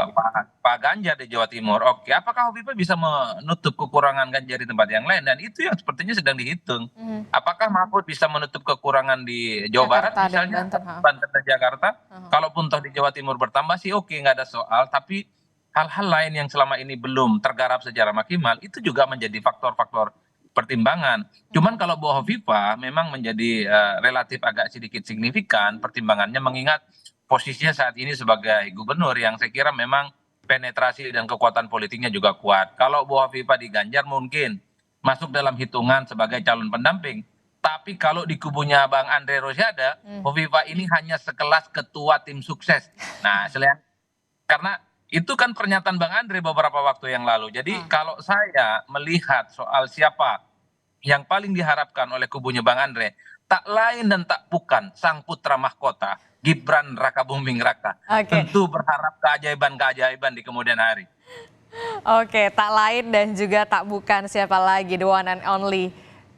Pak Ganjar di Jawa Timur. Oke, apakah Khofifah bisa menutup kekurangan Ganjar di tempat yang lain? Dan itu yang sepertinya sedang dihitung. Apakah Mahfud bisa menutup kekurangan di Jawa Barat misalnya, Banten dan Jakarta? Kalaupun toh di Jawa Timur bertambah sih oke, nggak ada soal. Tapi hal-hal lain yang selama ini belum tergarap secara maksimal itu juga menjadi faktor-faktor pertimbangan. Cuman kalau Bu Khofifah memang menjadi relatif agak sedikit signifikan pertimbangannya, mengingat posisinya saat ini sebagai gubernur yang saya kira memang penetrasi dan kekuatan politiknya juga kuat. Kalau Bu Khofifah di Ganjar mungkin masuk dalam hitungan sebagai calon pendamping. Tapi kalau di kubunya Bang Andre Rosiade, Khofifah ini hanya sekelas ketua tim sukses. Nah, karena itu kan pernyataan Bang Andre beberapa waktu yang lalu. Jadi kalau saya melihat soal siapa yang paling diharapkan oleh kubunya Bang Andre, tak lain dan tak bukan sang putra mahkota, Gibran Rakabuming Raka. Tentu berharap keajaiban-keajaiban di kemudian hari. Oke, tak lain dan juga tak bukan siapa lagi, the one and only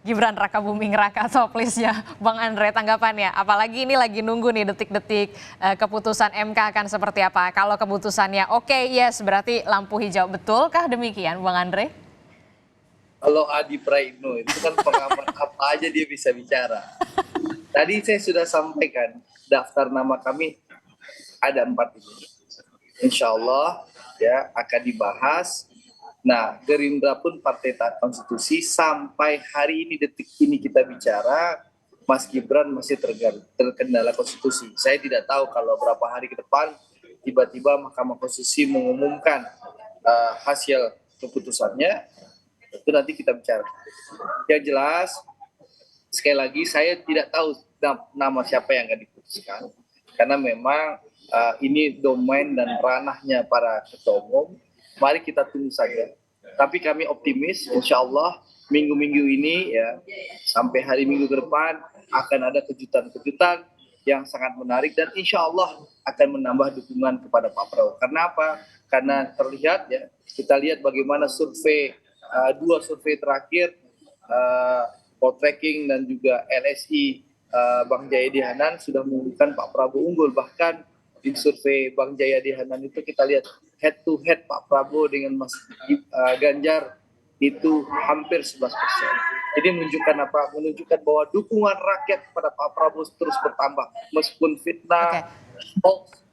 Gibran Rakabuming Raka. So please-nya Bang Andre, tanggapannya. Apalagi ini lagi nunggu nih detik-detik keputusan MK akan seperti apa. Kalau keputusannya oke, yes, berarti lampu hijau. Betulkah demikian Bang Andre? Kalau Adi Praitno itu kan pengamat apa aja dia bisa bicara. Tadi saya sudah sampaikan daftar nama kami ada 4 ini. Insya Allah ya akan dibahas. Nah, Gerindra pun Partai Taat Konstitusi sampai hari ini, detik ini kita bicara, Mas Gibran masih terkendala konstitusi. Saya tidak tahu kalau berapa hari ke depan tiba-tiba Mahkamah Konstitusi mengumumkan hasil keputusannya, itu nanti kita bicara. Yang jelas, sekali lagi saya tidak tahu nama siapa yang akan diputuskan, karena memang ini domain dan ranahnya para ketua umum. Mari kita tunggu saja. Tapi kami optimis, insya Allah minggu-minggu ini ya sampai hari Minggu ke depan akan ada kejutan-kejutan yang sangat menarik dan insya Allah akan menambah dukungan kepada Pak Prabowo. Karena apa? Karena terlihat ya, kita lihat bagaimana survei, 2 survei terakhir, Poltreking dan juga LSI Bang Jayadi Hanan sudah mengumumkan Pak Prabowo unggul. Bahkan di survei Bang Jayadi Hanan itu kita lihat head to head Pak Prabowo dengan Mas Ganjar itu hampir 11%. Jadi menunjukkan apa? Menunjukkan bahwa dukungan rakyat kepada Pak Prabowo terus bertambah. Meskipun fitnah, hoax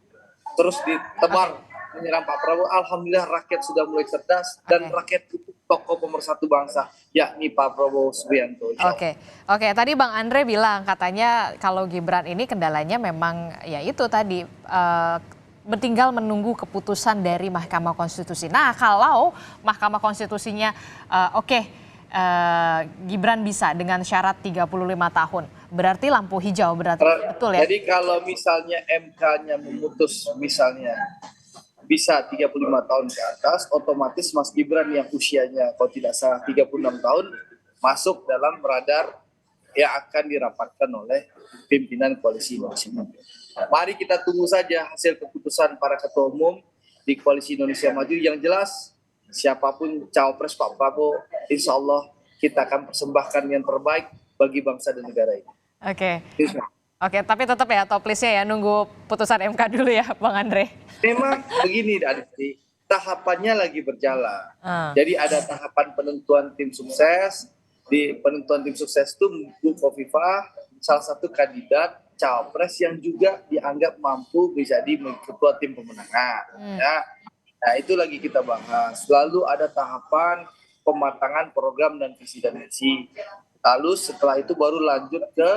terus ditebar menyerang Pak Prabowo, alhamdulillah rakyat sudah mulai cerdas dan rakyat itu tokoh pemersatu bangsa, yakni Pak Prabowo Subianto. Oke, tadi Bang Andre bilang katanya kalau Gibran ini kendalanya memang ya itu tadi tinggal menunggu keputusan dari Mahkamah Konstitusi. Nah, kalau Mahkamah Konstitusinya Gibran bisa dengan syarat 35 tahun, berarti lampu hijau, berarti betul ya? Jadi kalau misalnya MK-nya memutus misalnya bisa 35 tahun ke atas, otomatis Mas Gibran yang usianya kalau tidak salah 36 tahun masuk dalam radar yang akan dirapatkan oleh pimpinan koalisi Indonesia Maju. Mari kita tunggu saja hasil keputusan para ketua umum di koalisi Indonesia Maju. Yang jelas siapapun cawapres Pak Prabowo, insya Allah kita akan persembahkan yang terbaik bagi bangsa dan negara ini. Oke, tapi tetap ya top listnya ya nunggu putusan MK dulu ya Bang Andre. Memang begini Aditi, tahapannya lagi berjalan. Jadi ada tahapan penentuan tim sukses. Di penentuan tim sukses itu Bu Khofifah salah satu kandidat cawapres yang juga dianggap mampu menjadi ketua tim pemenangan. Ya. Nah itu lagi kita bahas. Lalu ada tahapan pematangan program dan visi dan misi. Lalu setelah itu baru lanjut ke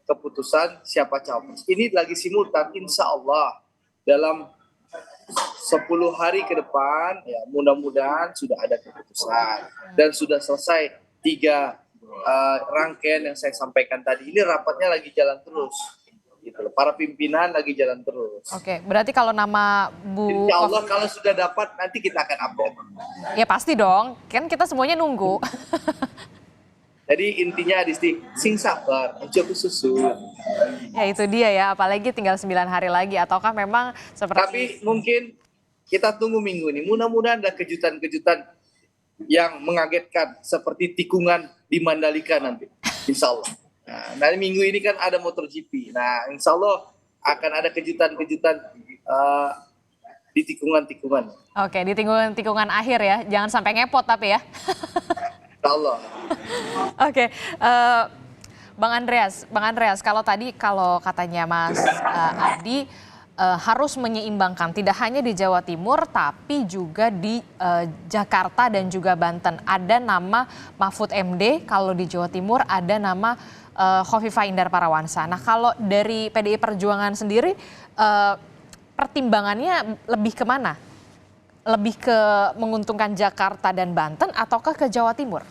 keputusan siapa cawapres. Ini lagi simultan, insya Allah dalam 10 hari ke depan ya mudah-mudahan sudah ada keputusan dan sudah selesai 3 rangkaian yang saya sampaikan tadi. Ini rapatnya lagi jalan terus. Gitu. Para pimpinan lagi jalan terus. Berarti kalau nama Bu Insya Allah kalau sudah dapat nanti kita akan update. Ya pasti dong, kan kita semuanya nunggu. Jadi intinya Adisti, sing sabar, aja susun. Ya itu dia ya, apalagi tinggal 9 hari lagi. Ataukah memang seperti... Tapi mungkin kita tunggu minggu ini. Mudah-mudahan ada kejutan-kejutan yang mengagetkan seperti tikungan di Mandalika nanti. Insya Allah. Nah, nanti minggu ini kan ada MotoGP. Nah, insya Allah akan ada kejutan-kejutan di tikungan-tikungan. Di tikungan akhir ya, jangan sampai ngepot tapi ya. Insya Allah. Bang Andreas, kalau katanya Mas Adi harus menyeimbangkan tidak hanya di Jawa Timur tapi juga di Jakarta dan juga Banten. Ada nama Mahfud MD, kalau di Jawa Timur ada nama Khofifah Indar Parawansa. Nah kalau dari PDI Perjuangan sendiri pertimbangannya lebih kemana? Lebih ke menguntungkan Jakarta dan Banten ataukah ke Jawa Timur?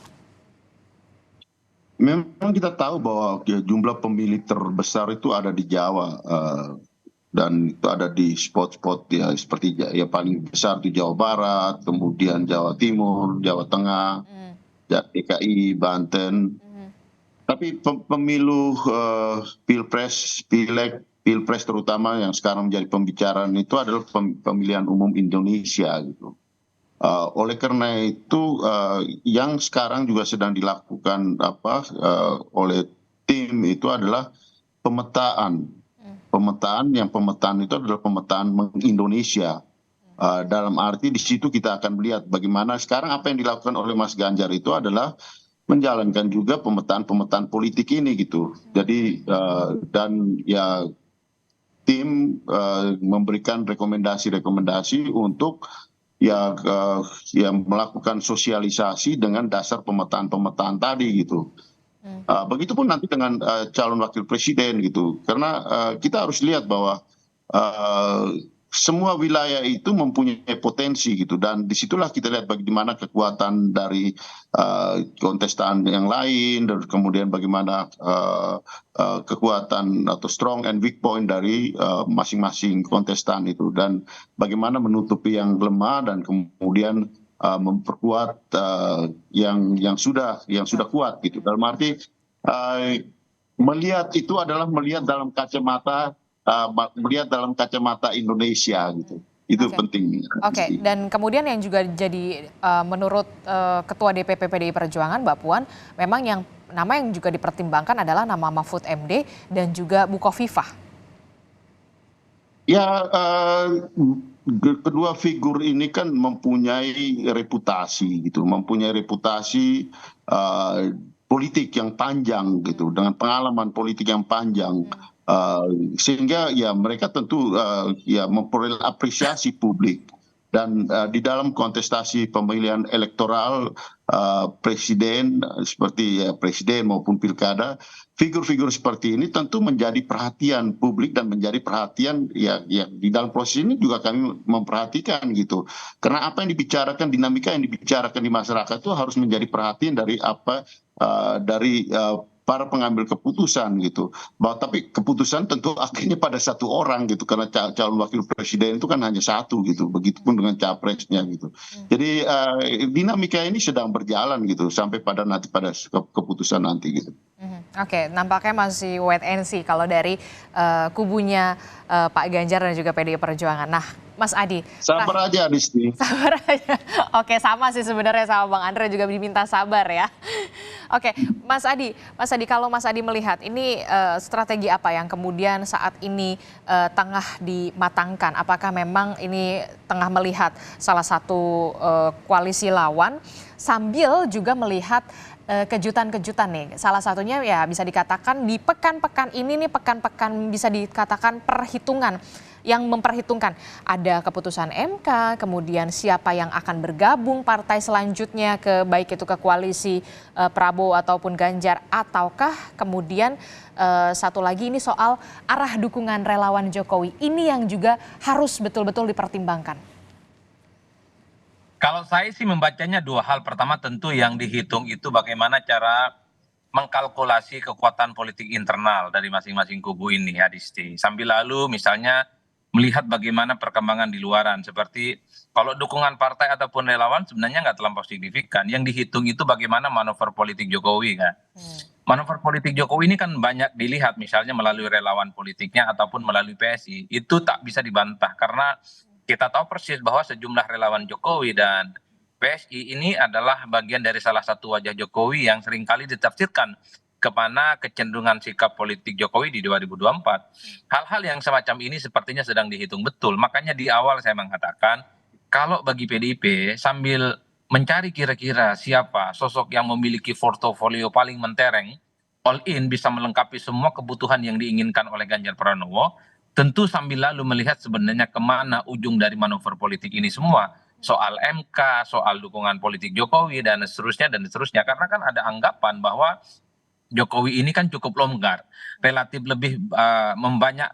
Memang kita tahu bahwa jumlah pemilih terbesar itu ada di Jawa. Dan itu ada di spot-spot ya seperti ya paling besar di Jawa Barat, kemudian Jawa Timur, Jawa Tengah, DKI, Banten. Tapi pemilu pilpres, pilpres terutama yang sekarang menjadi pembicaraan itu adalah pemilihan umum Indonesia gitu. Oleh karena itu yang sekarang juga sedang dilakukan oleh tim itu adalah pemetaan. Pemetaan itu adalah pemetaan Indonesia. Dalam arti di situ kita akan melihat bagaimana sekarang apa yang dilakukan oleh Mas Ganjar itu adalah menjalankan juga pemetaan politik ini gitu. Jadi dan ya tim memberikan rekomendasi untuk yang melakukan sosialisasi dengan dasar pemetaan tadi gitu. Begitupun nanti dengan calon wakil presiden gitu, karena kita harus lihat bahwa semua wilayah itu mempunyai potensi gitu, dan disitulah kita lihat bagaimana kekuatan dari kontestan yang lain, dan kemudian bagaimana kekuatan atau strong and weak point dari masing-masing kontestan itu, dan bagaimana menutupi yang lemah dan kemudian memperkuat yang sudah kuat gitu. Dalam arti melihat itu adalah melihat dalam kacamata Indonesia gitu. Itu penting. Dan kemudian yang juga jadi menurut Ketua DPP PDI Perjuangan Mbak Puan, memang yang nama yang juga dipertimbangkan adalah nama Mahfud MD dan juga Bukovifa. Ya, kedua figur ini kan mempunyai reputasi gitu, mempunyai reputasi politik yang panjang gitu, dengan pengalaman politik yang panjang, sehingga ya mereka tentu ya memperoleh apresiasi publik. Dan di dalam kontestasi pemilihan elektoral presiden seperti ya, presiden maupun pilkada, figur-figur seperti ini tentu menjadi perhatian publik dan menjadi perhatian ya di dalam proses ini juga kami memperhatikan gitu. Karena apa yang dibicarakan, dinamika yang dibicarakan di masyarakat itu harus menjadi perhatian dari dari para pengambil keputusan gitu. Tapi keputusan tentu akhirnya pada satu orang gitu, karena calon wakil presiden itu kan hanya satu gitu, begitupun dengan capresnya gitu. Jadi dinamika ini sedang berjalan gitu sampai pada keputusan nanti gitu. Oke, nampaknya masih wait and see kalau dari kubunya Pak Ganjar dan juga PDI Perjuangan. Nah, Mas Adi. Sabar aja, Adisti. Sabar aja. Oke, sama sih sebenarnya sama Bang Andre juga diminta sabar ya. Oke, Mas Adi, kalau Mas Adi melihat ini strategi apa yang kemudian saat ini tengah dimatangkan? Apakah memang ini tengah melihat salah satu koalisi lawan sambil juga melihat kejutan-kejutan nih. Salah satunya ya bisa dikatakan di pekan-pekan ini nih, pekan-pekan bisa dikatakan perhitungan yang memperhitungkan ada keputusan MK, kemudian siapa yang akan bergabung partai selanjutnya ke baik itu ke koalisi Prabowo ataupun Ganjar, ataukah kemudian satu lagi ini soal arah dukungan relawan Jokowi. Ini yang juga harus betul-betul dipertimbangkan. Kalau saya sih membacanya dua hal. Pertama tentu yang dihitung itu bagaimana cara mengkalkulasi kekuatan politik internal dari masing-masing kubu ini, Adisti. Sambil lalu misalnya melihat bagaimana perkembangan di luaran. Seperti kalau dukungan partai ataupun relawan sebenarnya nggak terlampau signifikan. Yang dihitung itu bagaimana manuver politik Jokowi kan. Manuver politik Jokowi ini kan banyak dilihat misalnya melalui relawan politiknya ataupun melalui PSI. Itu tak bisa dibantah karena kita tahu persis bahwa sejumlah relawan Jokowi dan PSI ini adalah bagian dari salah satu wajah Jokowi yang seringkali ditafsirkan kemana kecenderungan sikap politik Jokowi di 2024. Hal-hal yang semacam ini sepertinya sedang dihitung betul. Makanya di awal saya mengatakan, kalau bagi PDIP sambil mencari kira-kira siapa sosok yang memiliki portofolio paling mentereng, all in bisa melengkapi semua kebutuhan yang diinginkan oleh Ganjar Pranowo, tentu sambil lalu melihat sebenarnya kemana ujung dari manuver politik ini semua. Soal MK, soal dukungan politik Jokowi, dan seterusnya, dan seterusnya. Karena kan ada anggapan bahwa Jokowi ini kan cukup longgar, relatif lebih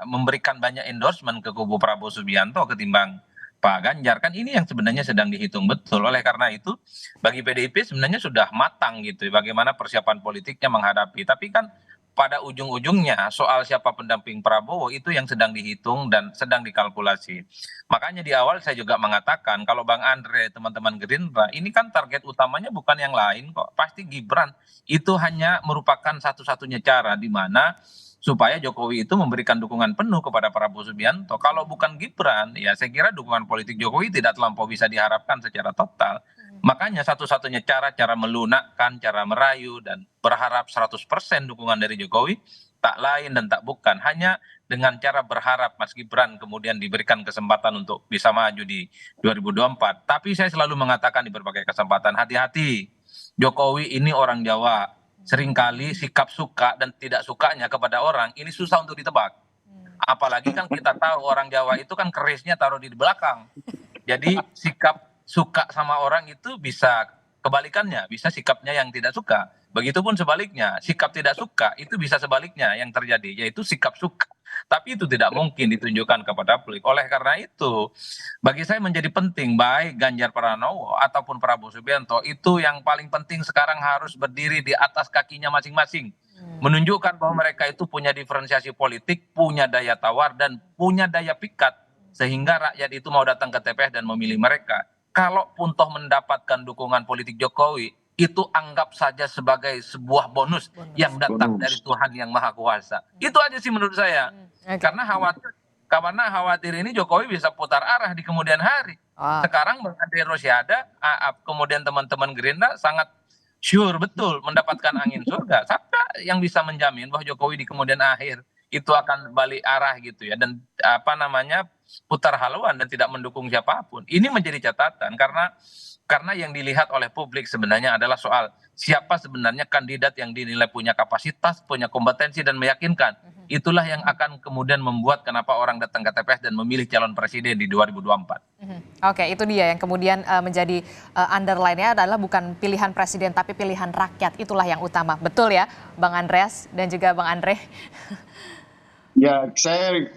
memberikan banyak endorsement ke kubu Prabowo Subianto ketimbang Pak Ganjar. Kan ini yang sebenarnya sedang dihitung betul. Oleh karena itu bagi PDIP sebenarnya sudah matang gitu bagaimana persiapan politiknya menghadapi. Tapi kan pada ujung-ujungnya soal siapa pendamping Prabowo itu yang sedang dihitung dan sedang dikalkulasi. Makanya di awal saya juga mengatakan kalau Bang Andre, teman-teman Gerindra, ini kan target utamanya bukan yang lain kok. Pasti Gibran. Itu hanya merupakan satu-satunya cara di mana supaya Jokowi itu memberikan dukungan penuh kepada Prabowo Subianto. Kalau bukan Gibran, ya saya kira dukungan politik Jokowi tidak terlampau bisa diharapkan secara total. Makanya satu-satunya cara melunakkan, cara merayu dan berharap 100% dukungan dari Jokowi tak lain dan tak bukan hanya dengan cara berharap Mas Gibran kemudian diberikan kesempatan untuk bisa maju di 2024. Tapi saya selalu mengatakan di berbagai kesempatan, hati-hati, Jokowi ini orang Jawa, seringkali sikap suka dan tidak sukanya kepada orang ini susah untuk ditebak. Apalagi kan kita tahu orang Jawa itu kan kerisnya taruh di belakang. Jadi sikap suka sama orang itu bisa kebalikannya, bisa sikapnya yang tidak suka. Begitupun sebaliknya, sikap tidak suka itu bisa sebaliknya yang terjadi, yaitu sikap suka. Tapi itu tidak mungkin ditunjukkan kepada publik. Oleh karena itu, bagi saya menjadi penting baik Ganjar Pranowo ataupun Prabowo Subianto itu yang paling penting sekarang harus berdiri di atas kakinya masing-masing. Menunjukkan bahwa mereka itu punya diferensiasi politik, punya daya tawar dan punya daya pikat. Sehingga rakyat itu mau datang ke TPS dan memilih mereka. Kalaupun toh mendapatkan dukungan politik Jokowi, itu anggap saja sebagai sebuah bonus yang datang dari Tuhan Yang Maha Kuasa. Itu aja sih menurut saya. Karena khawatir ini Jokowi bisa putar arah di kemudian hari. Sekarang Bang Andre Rosiade, kemudian teman-teman Gerindra sangat sure betul mendapatkan angin surga. Siapa yang bisa menjamin bahwa Jokowi di kemudian akhir itu akan balik arah gitu ya, dan putar haluan dan tidak mendukung siapapun. Ini menjadi catatan karena yang dilihat oleh publik sebenarnya adalah soal siapa sebenarnya kandidat yang dinilai punya kapasitas, punya kompetensi dan meyakinkan. Itulah yang akan kemudian membuat kenapa orang datang ke TPS dan memilih calon presiden di 2024. Oke, itu dia yang kemudian menjadi underline-nya adalah bukan pilihan presiden tapi pilihan rakyat. Itulah yang utama. Betul ya, Bang Andreas dan juga Bang Andre? Ya, saya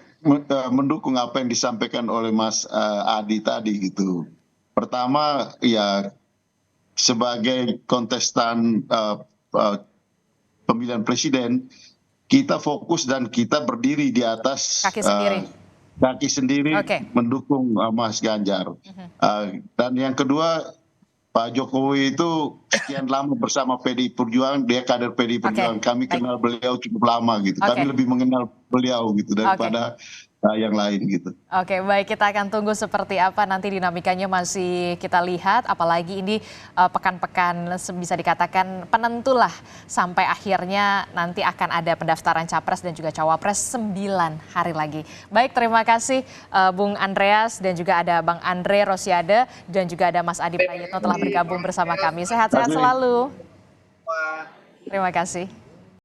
mendukung apa yang disampaikan oleh Mas Adi tadi gitu. Pertama, ya sebagai kontestan pemilihan presiden, kita fokus dan kita berdiri di atas kaki sendiri mendukung Mas Ganjar. Dan yang kedua, Pak Jokowi itu sekian lama bersama PDI Perjuangan, dia kader PDI Perjuangan. Kami kenal beliau cukup lama gitu. Kami lebih mengenal beliau gitu daripada yang lain gitu. Oke, baik, kita akan tunggu seperti apa nanti dinamikanya masih kita lihat, apalagi ini pekan-pekan bisa dikatakan penentulah sampai akhirnya nanti akan ada pendaftaran capres dan juga cawapres 9 hari lagi. Baik, terima kasih Bung Andreas dan juga ada Bang Andre Rosiade dan juga ada Mas Adi Prayitno telah bergabung bersama kami. Sehat-sehat selalu. Terima kasih.